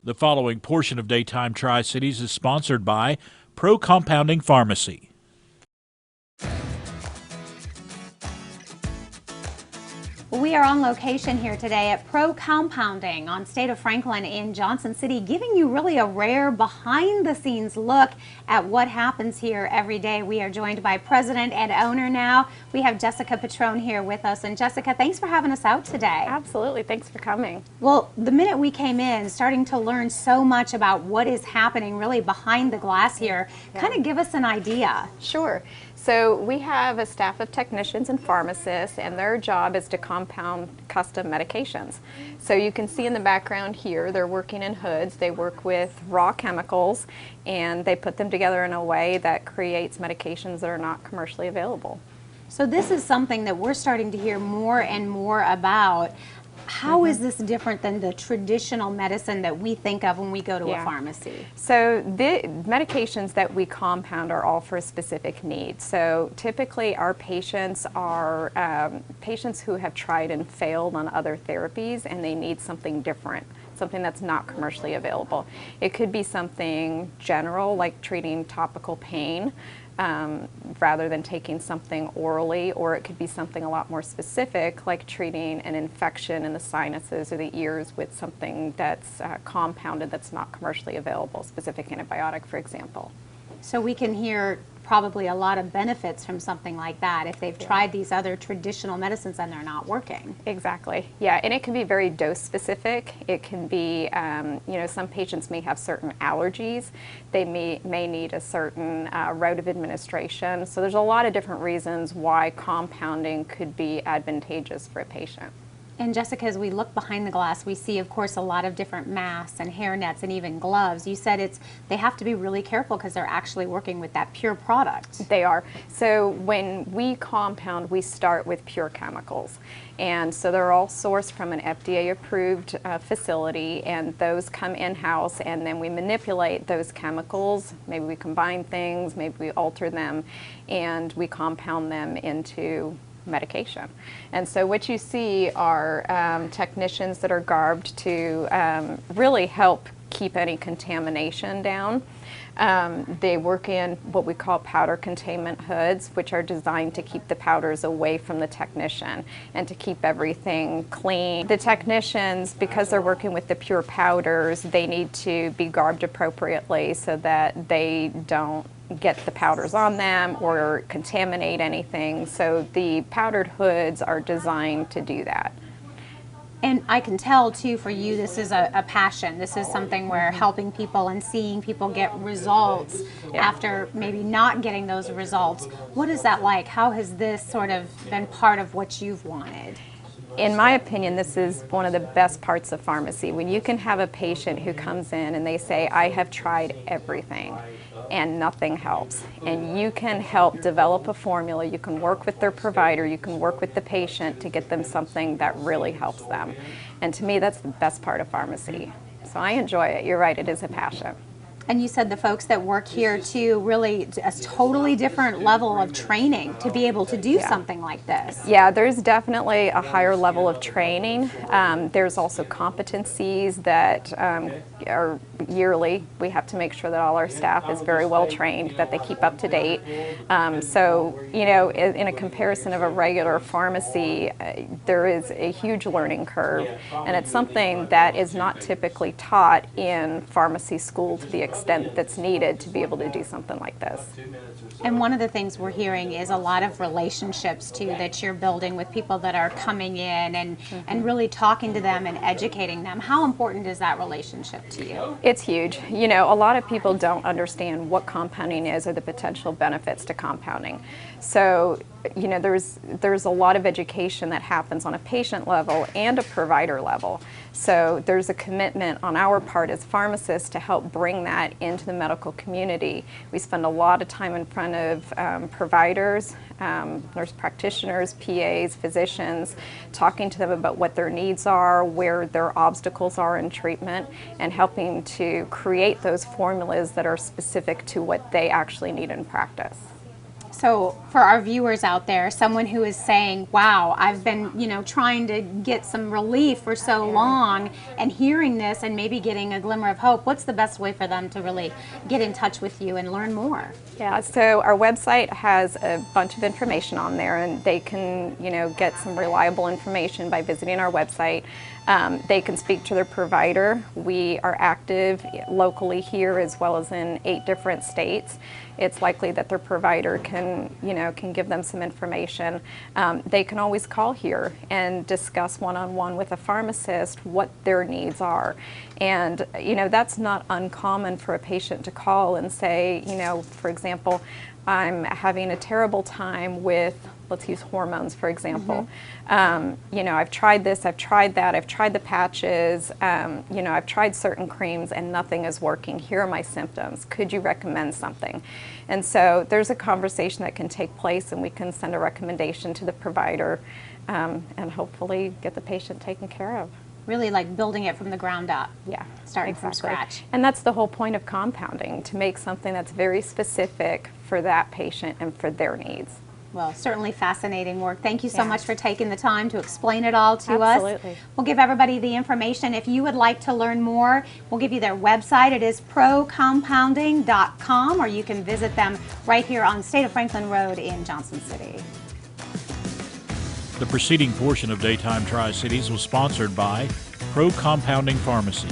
The following portion of Daytime Tri-Cities is sponsored by Procompounding Pharmacy. We are on location here today at Procompounding on State of Franklin in Johnson City, giving you really a rare behind-the-scenes look at what happens here every day. We are joined by president and owner now. We have Jessica Patrone here with us. And Jessica, thanks for having us out today. Absolutely. Thanks for coming. Well, the minute we came in, starting to learn so much about what is happening really behind the glass here, kind of give us an idea. Sure. So we have a staff of technicians and pharmacists, and their job is to compound custom medications. So you can see in the background here, they're working in hoods. They work with raw chemicals, and they put them together in a way that creates medications that are not commercially available. So this is something that we're starting to hear more and more about. How is this different than the traditional medicine that we think of when we go to a pharmacy? So the medications that we compound are all for a specific need. So typically our patients are patients who have tried and failed on other therapies, and they need something different, something that's not commercially available. It could be something general, like treating topical pain, rather than taking something orally, or it could be something a lot more specific, like treating an infection in the sinuses or the ears with something that's compounded that's not commercially available, specific antibiotic, for example. So we can hear probably a lot of benefits from something like that if they've tried these other traditional medicines and they're not working. Exactly. Yeah, and it can be very dose specific. It can be, you know, some patients may have certain allergies. They may need a certain route of administration. So there's a lot of different reasons why compounding could be advantageous for a patient. And Jessica, as we look behind the glass, we see, of course, a lot of different masks and hair nets and even gloves. You said they have to be really careful because they're actually working with that pure product. They are. So when we compound, we start with pure chemicals. And so they're all sourced from an FDA-approved facility, and those come in-house, and then we manipulate those chemicals. Maybe we combine things, maybe we alter them, and we compound them into medication. And so what you see are technicians that are garbed to really help keep any contamination down. They work in what we call powder containment hoods, which are designed to keep the powders away from the technician and to keep everything clean. The technicians, because they're working with the pure powders, they need to be garbed appropriately so that they don't get the powders on them or contaminate anything. So the powdered hoods are designed to do that. And I can tell, too, for you, this is a passion. This is something where helping people and seeing people get results after maybe not getting those results. What is that like? How has this sort of been part of what you've wanted? In my opinion, this is one of the best parts of pharmacy. When you can have a patient who comes in and they say, I have tried everything and nothing helps. And you can help develop a formula, you can work with their provider, you can work with the patient to get them something that really helps them. And to me, that's the best part of pharmacy. So I enjoy it. You're right, it is a passion. And you said the folks that work here, too, really a totally different level of training to be able to do something like this. Yeah, there's definitely a higher level of training. There's also competencies that are yearly. We have to make sure that all our staff is very well trained, that they keep up to date. So, you know, in a comparison of a regular pharmacy, there is a huge learning curve. And it's something that is not typically taught in pharmacy school to the extent that's needed to be able to do something like this. And one of the things we're hearing is a lot of relationships too that you're building with people that are coming in and really talking to them and educating them. How important is that relationship to you? It's huge. You know, a lot of people don't understand what compounding is or the potential benefits to compounding. So, you know, there's a lot of education that happens on a patient level and a provider level. So there's a commitment on our part as pharmacists to help bring that into the medical community. We spend a lot of time in front of providers, nurse practitioners, PAs, physicians, talking to them about what their needs are, where their obstacles are in treatment, and helping to create those formulas that are specific to what they actually need in practice. So for our viewers out there, someone who is saying, wow, I've been, trying to get some relief for so long, and hearing this and maybe getting a glimmer of hope, what's the best way for them to really get in touch with you and learn more? Yeah, so our website has a bunch of information on there, and they can, get some reliable information by visiting our website. They can speak to their provider. We are active locally here as well as in 8 different states. It's likely that their provider can give them some information. They can always call here and discuss one-on-one with a pharmacist what their needs are. And, that's not uncommon for a patient to call and say, for example, I'm having a terrible time with, let's use hormones, for example. I've tried this, I've tried that, I've tried the patches, I've tried certain creams and nothing is working. Here are my symptoms. Could you recommend something? And so there's a conversation that can take place, and we can send a recommendation to the provider and hopefully get the patient taken care of. Really like building it from the ground up. Yeah, starting exactly. from scratch. And that's the whole point of compounding, to make something that's very specific for that patient and for their needs. Well, certainly fascinating work. Thank you so Yeah. much for taking the time to explain it all to us. Absolutely. We'll give everybody the information. If you would like to learn more, we'll give you their website. It is procompounding.com, or you can visit them right here on State of Franklin Road in Johnson City. The preceding portion of Daytime Tri-Cities was sponsored by Procompounding Pharmacy.